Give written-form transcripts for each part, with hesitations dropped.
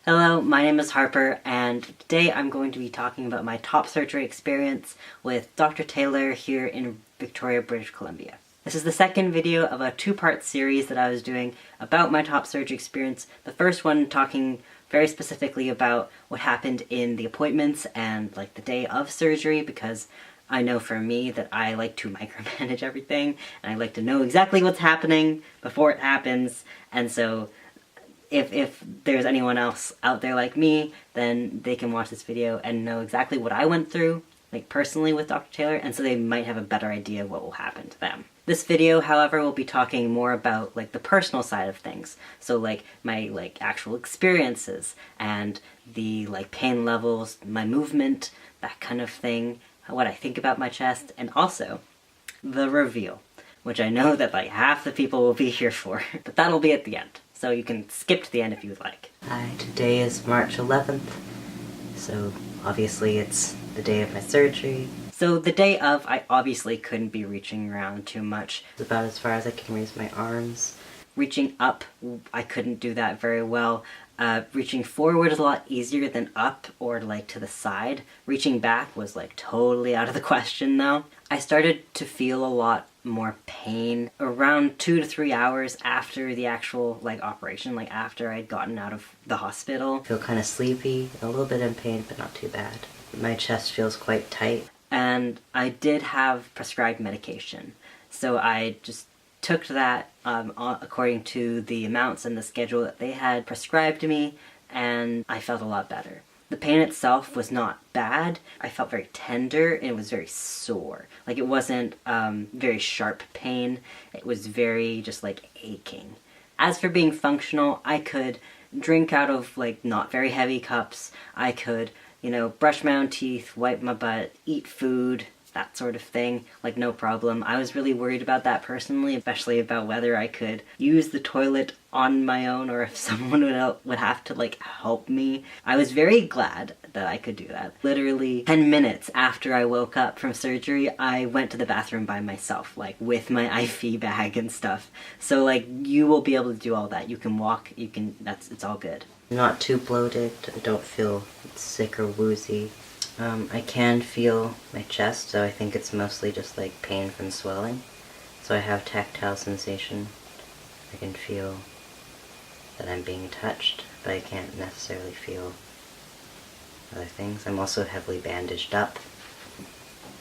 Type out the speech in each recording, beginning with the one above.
Hello, my name is Harper, and today I'm going to be talking about my top surgery experience with Dr. Taylor here in Victoria, British Columbia. This is the second video of a two-part series that I was doing about my top surgery experience. The first one talking very specifically about what happened in the appointments and like the day of surgery, because I know for me that I like to micromanage everything, and I like to know exactly what's happening before it happens, and so if there's anyone else out there like me, then they can watch this video and know exactly what I went through, like personally with Dr. Taylor, and so they might have a better idea of what will happen to them. This video, however, will be talking more about like the personal side of things. So like my actual experiences and the pain levels, my movement, that kind of thing, what I think about my chest, and also the reveal, which I know that half the people will be here for, but that'll be at the end. So you can skip to the end if you would like. Hi, today is March 11th, so obviously it's the day of my surgery. So the day of, I obviously couldn't be reaching around too much. It's about as far as I can raise my arms. Reaching up, I couldn't do that very well. Reaching forward is a lot easier than up or to the side. Reaching back was totally out of the question though. I started to feel a lot more pain around 2 to 3 hours after the actual operation, after I'd gotten out of the hospital. I feel kind of sleepy, a little bit in pain, but not too bad. My chest feels quite tight, and I did have prescribed medication, so I just took that according to the amounts and the schedule that they had prescribed me, and I felt a lot better. The pain itself was not bad. I felt very tender, and it was very sore. It wasn't very sharp pain. It was very just aching. As for being functional, I could drink out of not very heavy cups. I could, brush my own teeth, wipe my butt, eat food, that sort of thing, no problem. I was really worried about that personally, especially about whether I could use the toilet on my own or if someone would have to help me. I was very glad that I could do that. Literally 10 minutes after I woke up from surgery, I went to the bathroom by myself, with my IV bag and stuff. So you will be able to do all that. You can walk, it's all good. I'm not too bloated, I don't feel sick or woozy. I can feel my chest, so I think it's mostly just pain from swelling. So I have tactile sensation. I can feel that I'm being touched, but I can't necessarily feel other things. I'm also heavily bandaged up.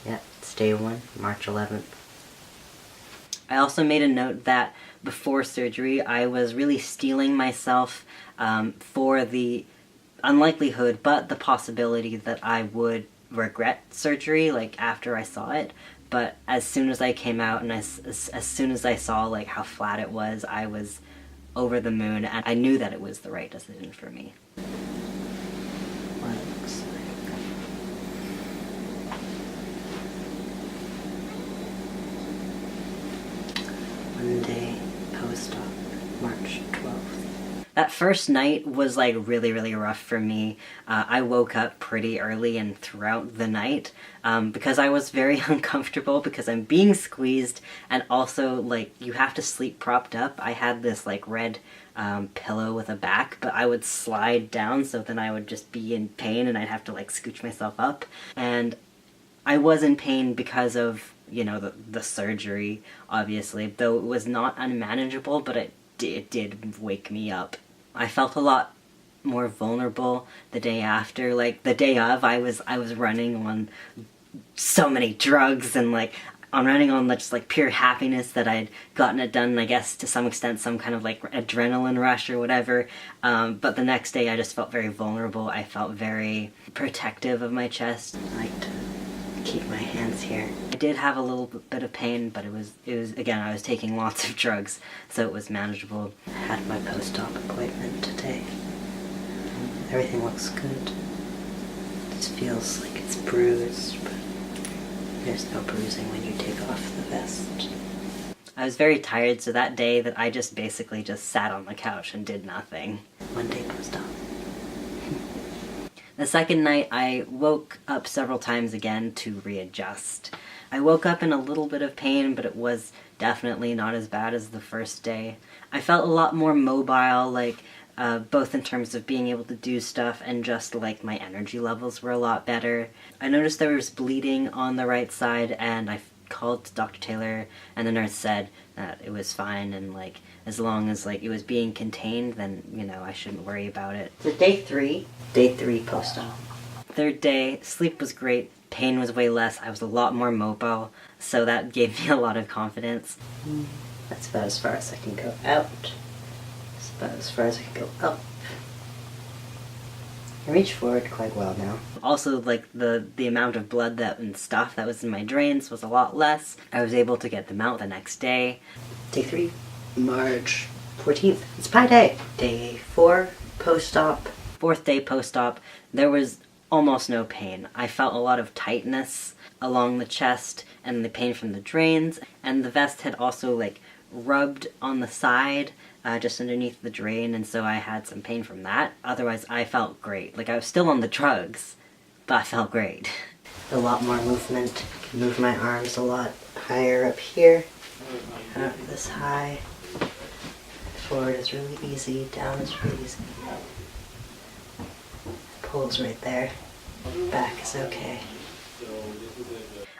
Yeah, it's day 1, March 11th. I also made a note that before surgery I was really steeling myself for the unlikelihood, but the possibility that I would regret surgery, after I saw it. But as soon as I came out and as soon as I saw, how flat it was, I was over the moon, and I knew that it was the right decision for me. What it looks like. Monday, post-op, March 12th. That first night was really rough for me. I woke up pretty early and throughout the night because I was very uncomfortable because I'm being squeezed, and also you have to sleep propped up. I had this red pillow with a back, but I would slide down, so then I would just be in pain and I'd have to scooch myself up. And I was in pain because of, the surgery, obviously, though it was not unmanageable, but it did wake me up. I felt a lot more vulnerable the day after. The day of, I was running on so many drugs, and I'm running on just pure happiness that I'd gotten it done, I guess to some extent some kind of adrenaline rush or whatever. But the next day I just felt very vulnerable. I felt very protective of my chest. I like to keep my hands here. I did have a little bit of pain, but it was again, I was taking lots of drugs, so it was manageable. I had my post-op appointment today. Everything looks good. It just feels like it's bruised, but there's no bruising when you take off the vest. I was very tired, so that day that I just basically just sat on the couch and did nothing. One day post-op. The second night, I woke up several times again to readjust. I woke up in a little bit of pain, but it was definitely not as bad as the first day. I felt a lot more mobile, both in terms of being able to do stuff and just like my energy levels were a lot better. I noticed there was bleeding on the right side, and I called Dr. Taylor, and the nurse said that it was fine, and like as long as like it was being contained, then you know I shouldn't worry about it. So day three post-op. Third day, sleep was great, pain was way less, I was a lot more mobile, so that gave me a lot of confidence. That's about as far as I can go out. That's about as far as I can go up. I reach forward quite well now. Also, like, the amount of blood and stuff that was in my drains was a lot less. I was able to get them out the next day. Day 3, March 14th. It's Pi Day. Day 4, post-op. Fourth day post-op, there was almost no pain. I felt a lot of tightness along the chest and the pain from the drains, and the vest had also, like, rubbed on the side just underneath the drain, and so I had some pain from that. Otherwise, I felt great. Like, I was still on the drugs, but I felt great. A lot more movement. I can move my arms a lot higher up here. Not this high. Forward is really easy, down is really easy. Pull's right there. Back is okay.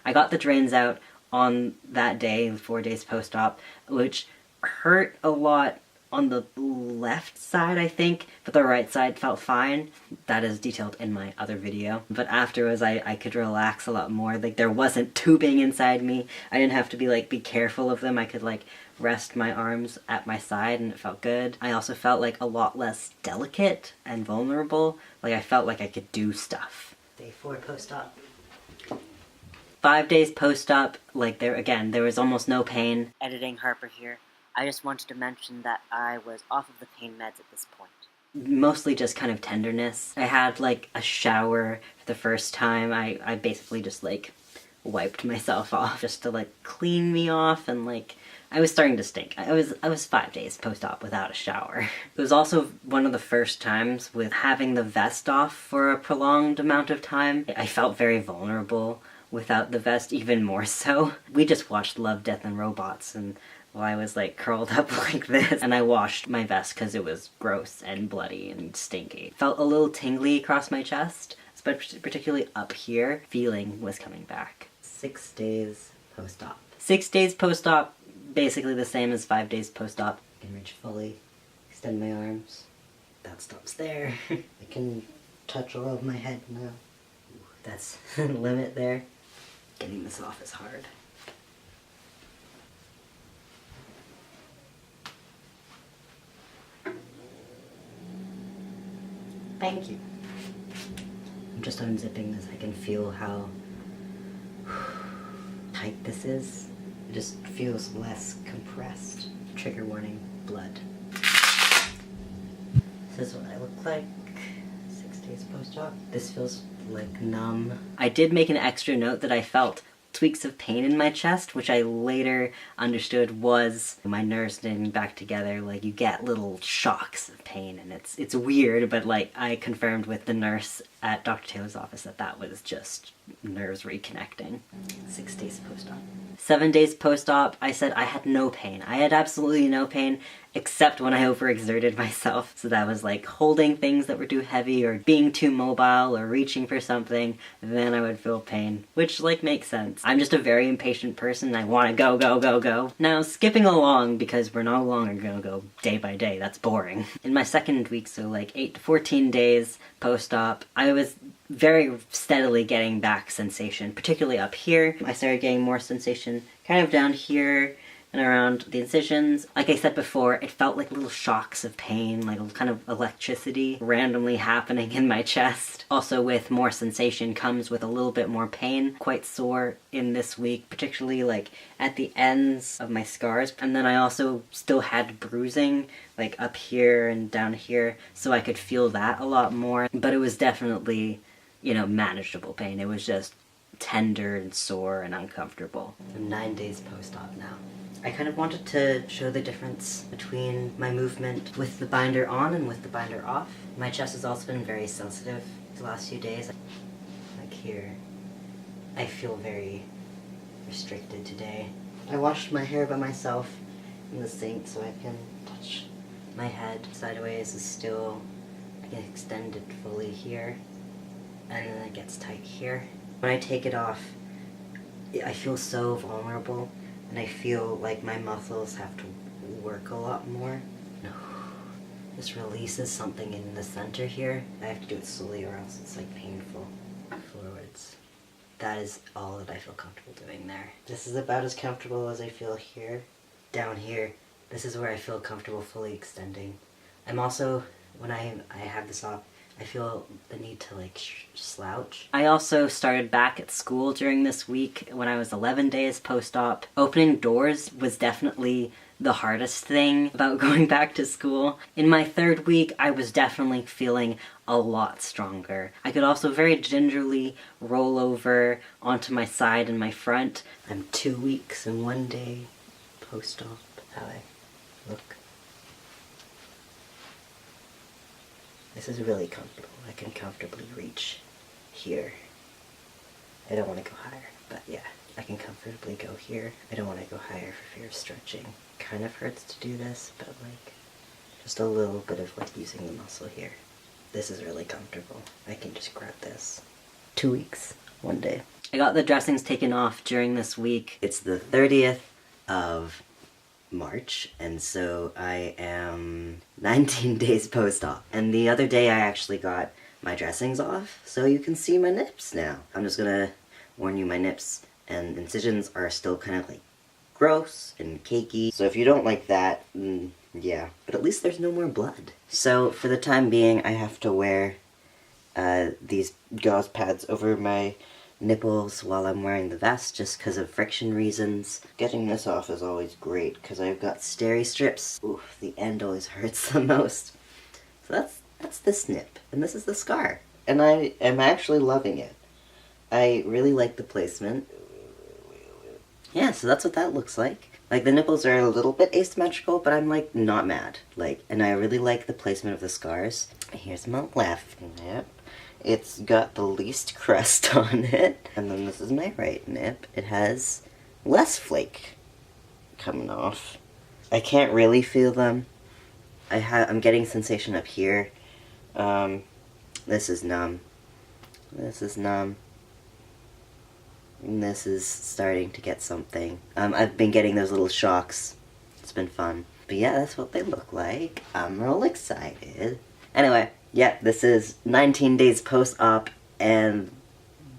I got the drains out on that day, 4 days post-op, which hurt a lot on the left side, I think, but the right side felt fine. That is detailed in my other video. But afterwards, I could relax a lot more. Like, there wasn't tubing inside me. I didn't have to be careful of them. I could, like, rest my arms at my side, and it felt good. I also felt, like, a lot less delicate and vulnerable. Like, I felt like I could do stuff. Day 4 post-op. 5 days post-op, like, there was almost no pain. Editing Harper here. I just wanted to mention that I was off of the pain meds at this point. Mostly just kind of tenderness. I had, like, a shower for the first time. I basically just, like, wiped myself off just to, like, clean me off, and, like, I was starting to stink. I was 5 days post-op without a shower. It was also one of the first times with having the vest off for a prolonged amount of time. I felt very vulnerable without the vest, even more so. We just watched Love, Death, and Robots, and well, I was like curled up like this, and I washed my vest because it was gross and bloody and stinky. Felt a little tingly across my chest, particularly up here. Feeling was coming back. 6 days post-op. 6 days post-op, basically the same as 5 days post-op. I can reach fully, extend my arms. That stops there. I can touch all of my head now. That's the limit there. Getting this off is hard. Thank you. I'm just unzipping this. I can feel how tight this is. It just feels less compressed. Trigger warning, blood. This is what I look like 6 days post-op. This feels like numb. I did make an extra note that I felt tweaks of pain in my chest, which I later understood was my nerves knitting back together. Like, you get little shocks of pain, and it's weird, but like, I confirmed with the nurse at Dr. Taylor's office that was just nerves reconnecting. 6 days post-op. 7 days post-op, I said I had no pain. I had absolutely no pain, except when I overexerted myself. So that was like holding things that were too heavy, or being too mobile, or reaching for something, then I would feel pain, which like makes sense. I'm just a very impatient person. I want to go, go, go, go. Now, skipping along, because we're no longer gonna go day by day, that's boring. In my second week, so like 8 to 14 days post-op, I was very steadily getting back sensation, particularly up here. I started getting more sensation kind of down here and around the incisions. Like I said before, it felt like little shocks of pain, like a kind of electricity randomly happening in my chest. Also, with more sensation comes with a little bit more pain. Quite sore in this week, particularly like at the ends of my scars. And then I also still had bruising, like up here and down here, so I could feel that a lot more. But it was definitely, you know, manageable pain. It was just tender and sore and uncomfortable. I'm 9 days post-op now. I kind of wanted to show the difference between my movement with the binder on and with the binder off. My chest has also been very sensitive the last few days. Like here, I feel very restricted today. I washed my hair by myself in the sink so I can touch My head sideways is still extended fully here, and then it gets tight here. When I take it off, I feel so vulnerable, and I feel like my muscles have to work a lot more. This releases something in the center here. I have to do it slowly or else it's like painful. Forwards. That is all that I feel comfortable doing there. This is about as comfortable as I feel here. Down here, this is where I feel comfortable fully extending. I'm also, when I have this off, I feel the need to like slouch. I also started back at school during this week when I was 11 days post-op. Opening doors was definitely the hardest thing about going back to school. In my 3rd week, I was definitely feeling a lot stronger. I could also very gingerly roll over onto my side and my front. I'm 2 weeks and 1 day post-op. How I look. This is really comfortable. I can comfortably reach here. I don't want to go higher, but yeah, I can comfortably go here. I don't want to go higher for fear of stretching. Kind of hurts to do this, but like, just a little bit of like using the muscle here. This is really comfortable. I can just grab this. 2 weeks, 1 day. I got the dressings taken off during this week. It's the 30th of March, and so I am 19 days post-op. And the other day I actually got my dressings off, so you can see my nips now. I'm just gonna warn you, my nips and incisions are still kind of like gross and cakey. So if you don't like that, yeah. But at least there's no more blood. So for the time being, I have to wear these gauze pads over my nipples while I'm wearing the vest just because of friction reasons. Getting this off is always great because I've got steri strips. Oof, the end always hurts the most. So that's this nip, and this is the scar. And I am actually loving it. I really like the placement. Yeah, so that's what that looks like. Like, the nipples are a little bit asymmetrical, but I'm like not mad. Like, and I really like the placement of the scars. Here's my left nip. It's got the least crust on it. And then this is my right nip. It has less flake coming off. I can't really feel them. I'm getting sensation up here. This is numb. This is numb. And this is starting to get something. I've been getting those little shocks. It's been fun. But yeah, that's what they look like. I'm real excited. Anyway, yeah, this is 19 days post-op, and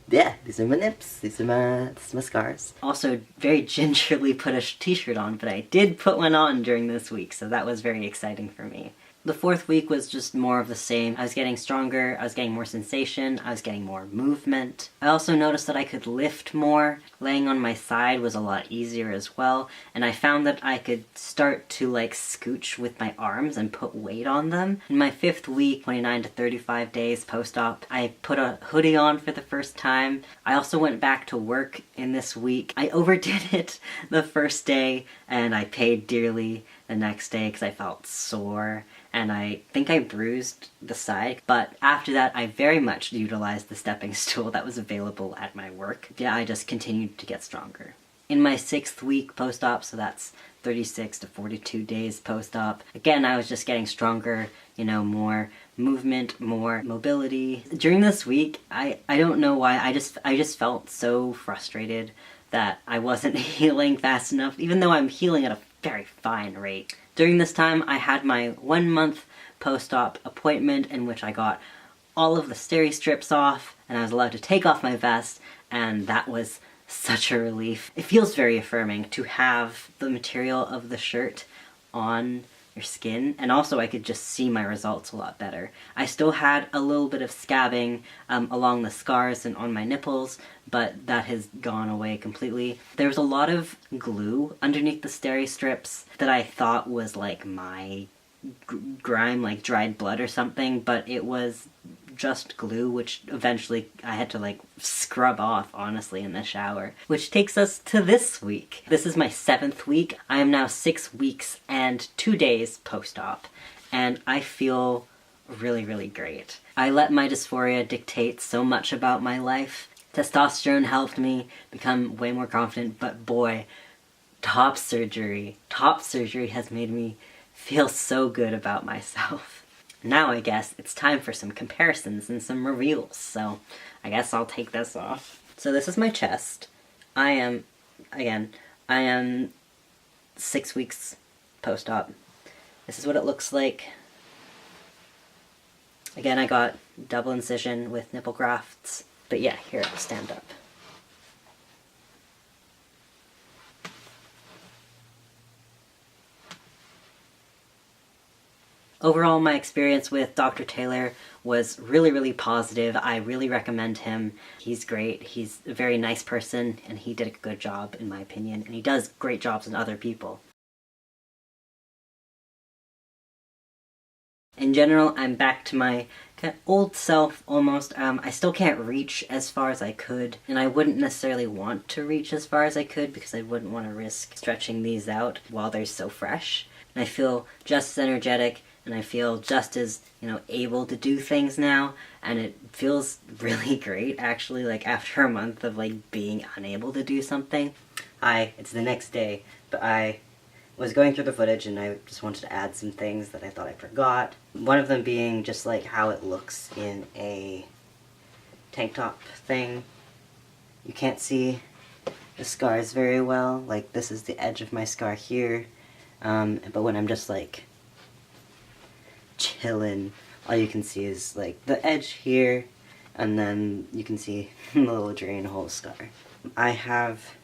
yeah, these are my nips. This is my scars. Also, very gingerly put a t-shirt on, but I did put one on during this week, so that was very exciting for me. The 4th week was just more of the same. I was getting stronger, I was getting more sensation, I was getting more movement. I also noticed that I could lift more. Laying on my side was a lot easier as well, and I found that I could start to like scooch with my arms and put weight on them. In my 5th week, 29 to 35 days post-op, I put a hoodie on for the first time. I also went back to work in this week. I overdid it the first day, and I paid dearly the next day because I felt sore. And I think I bruised the side, but after that I very much utilized the stepping stool that was available at my work. Yeah, I just continued to get stronger. In my 6th week post-op, so that's 36 to 42 days post-op, again I was just getting stronger, you know, more movement, more mobility. During this week, I don't know why, I just felt so frustrated that I wasn't healing fast enough, even though I'm healing at a very fine rate. During this time, I had my 1 month post-op appointment in which I got all of the steri strips off, and I was allowed to take off my vest, and that was such a relief. It feels very affirming to have the material of the shirt on your skin, and also I could just see my results a lot better. I still had a little bit of scabbing along the scars and on my nipples, but that has gone away completely. There was a lot of glue underneath the steri strips that I thought was like my grime, like dried blood or something, but it was just glue, which eventually I had to like scrub off, honestly, in the shower. Which takes us to this week. This is my 7th week. I am now 6 weeks and 2 days post-op, and I feel really, really great. I let my dysphoria dictate so much about my life. Testosterone helped me become way more confident, but boy, top surgery has made me feel so good about myself. Now I guess it's time for some comparisons and some reveals, so I guess I'll take this off. So this is my chest. I am 6 weeks post-op. This is what it looks like. Again, I got double incision with nipple grafts. But yeah, here, I'll stand up. Overall, my experience with Dr. Taylor was really, really positive. I really recommend him. He's great. He's a very nice person, and he did a good job, in my opinion. And he does great jobs on other people. In general, I'm back to my kind of old self, almost. I still can't reach as far as I could, and I wouldn't necessarily want to reach as far as I could because I wouldn't want to risk stretching these out while they're so fresh. And I feel just as energetic, and I feel just as, able to do things now, and it feels really great, actually, like, after a month of, like, being unable to do something. It's the next day, but I was going through the footage and I just wanted to add some things that I thought I forgot. One of them being just like how it looks in a tank top thing. You can't see the scars very well. Like, this is the edge of my scar here. But when I'm just like chilling, all you can see is like the edge here, and then you can see the little drain hole scar. I have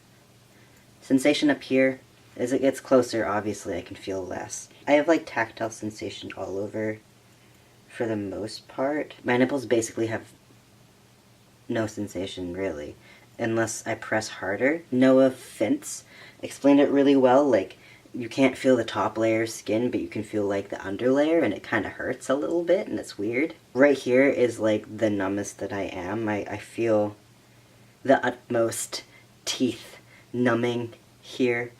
sensation up here. As it gets closer, obviously, I can feel less. I have, like, tactile sensation all over for the most part. My nipples basically have no sensation, really, unless I press harder. Noah Fintz explained it really well. Like, you can't feel the top layer of skin, but you can feel, like, the underlayer, and it kind of hurts a little bit, and it's weird. Right here is, like, the numbest that I am. I feel the utmost teeth numbing here.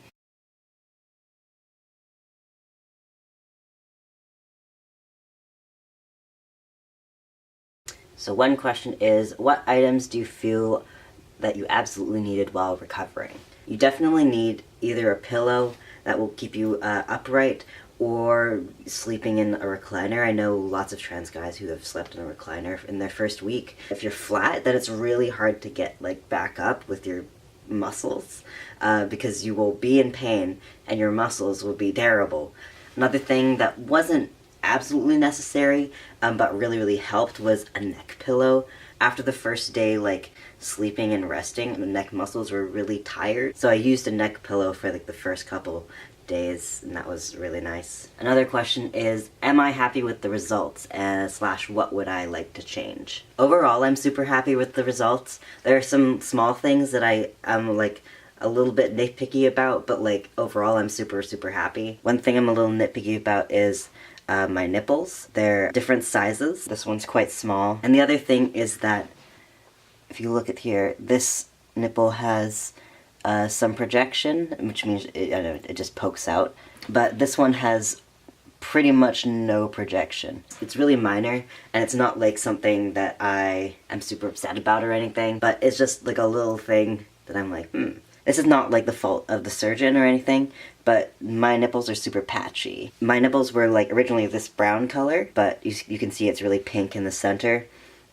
So one question is, what items do you feel that you absolutely needed while recovering? You definitely need either a pillow that will keep you upright, or sleeping in a recliner. I know lots of trans guys who have slept in a recliner in their first week. If you're flat, then it's really hard to get like back up with your muscles, because you will be in pain and your muscles will be terrible. Another thing that wasn't absolutely necessary, but really helped, was a neck pillow. After the first day, like, sleeping and resting, the neck muscles were really tired, so I used a neck pillow for like the first couple days, and that was really nice. Another question is, am I happy with the results, slash what would I like to change? Overall, I'm super happy with the results. There are some small things that I'm like a little bit nitpicky about, but like overall I'm super happy. One thing I'm a little nitpicky about is my nipples. They're different sizes. This one's quite small. And the other thing is that, if you look at here, this nipple has some projection, which means it just pokes out. But this one has pretty much no projection. It's really minor, and it's not like something that I am super upset about or anything, but it's just like a little thing that I'm like, This is not like the fault of the surgeon or anything, but my nipples are super patchy. My nipples were like originally this brown color, but you can see it's really pink in the center.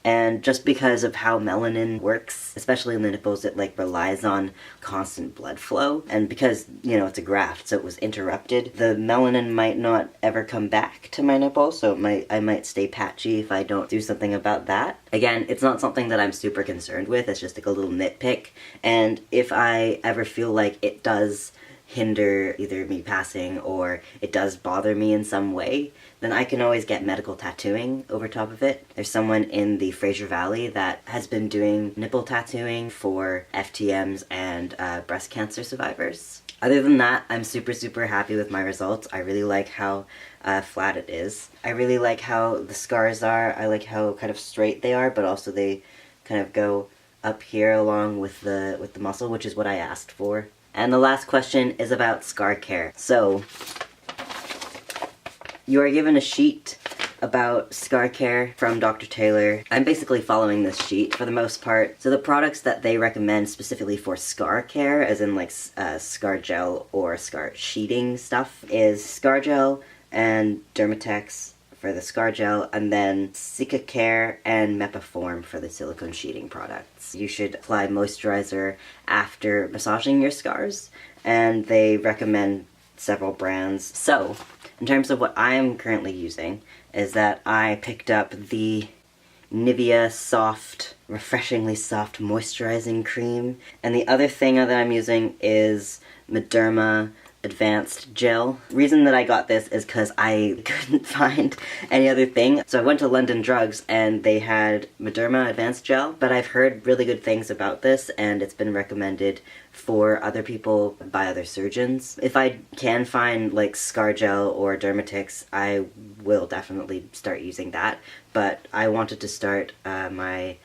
And just because of how melanin works, especially in the nipples, it like relies on constant blood flow. And because, it's a graft, so it was interrupted, the melanin might not ever come back to my nipple, so I might stay patchy if I don't do something about that. Again, it's not something that I'm super concerned with, it's just like a little nitpick. And if I ever feel like it does hinder either me passing or it does bother me in some way, then I can always get medical tattooing over top of it. There's someone in the Fraser Valley that has been doing nipple tattooing for FTMs and breast cancer survivors. Other than that, I'm super happy with my results. I really like how flat it is. I really like how the scars are. I like how kind of straight they are, but also they kind of go up here along with the muscle, which is what I asked for. And the last question is about scar care. So, you are given a sheet about scar care from Dr. Taylor. I'm basically following this sheet for the most part. So the products that they recommend specifically for scar care, as in like scar gel or scar sheeting stuff, is scar gel, and Dermatex for the scar gel, and then Cica Care and Mepiform for the silicone sheeting products. You should apply moisturizer after massaging your scars, and they recommend several brands. So, in terms of what I'm currently using, is that I picked up the Nivea Soft, refreshingly soft moisturizing cream, and the other thing that I'm using is Mederma Advanced Gel. Reason that I got this is because I couldn't find any other thing. So I went to London Drugs and they had Mederma Advanced Gel, but I've heard really good things about this and it's been recommended for other people by other surgeons. If I can find like Scar Gel or Dermatix, I will definitely start using that, but I wanted to start my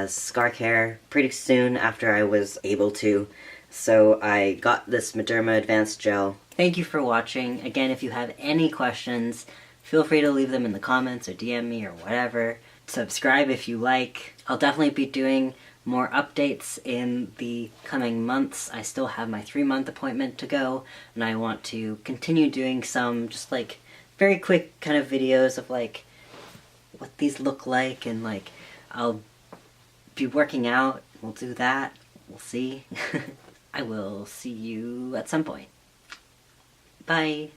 scar care pretty soon after I was able to. So I got this Mederma Advanced Gel. Thank you for watching. Again, if you have any questions, feel free to leave them in the comments or DM me or whatever. Subscribe if you like. I'll definitely be doing more updates in the coming months. I still have my 3-month appointment to go, and I want to continue doing some just like very quick kind of videos of like what these look like, and like I'll be working out. We'll do that. We'll see. I will see you at some point. Bye.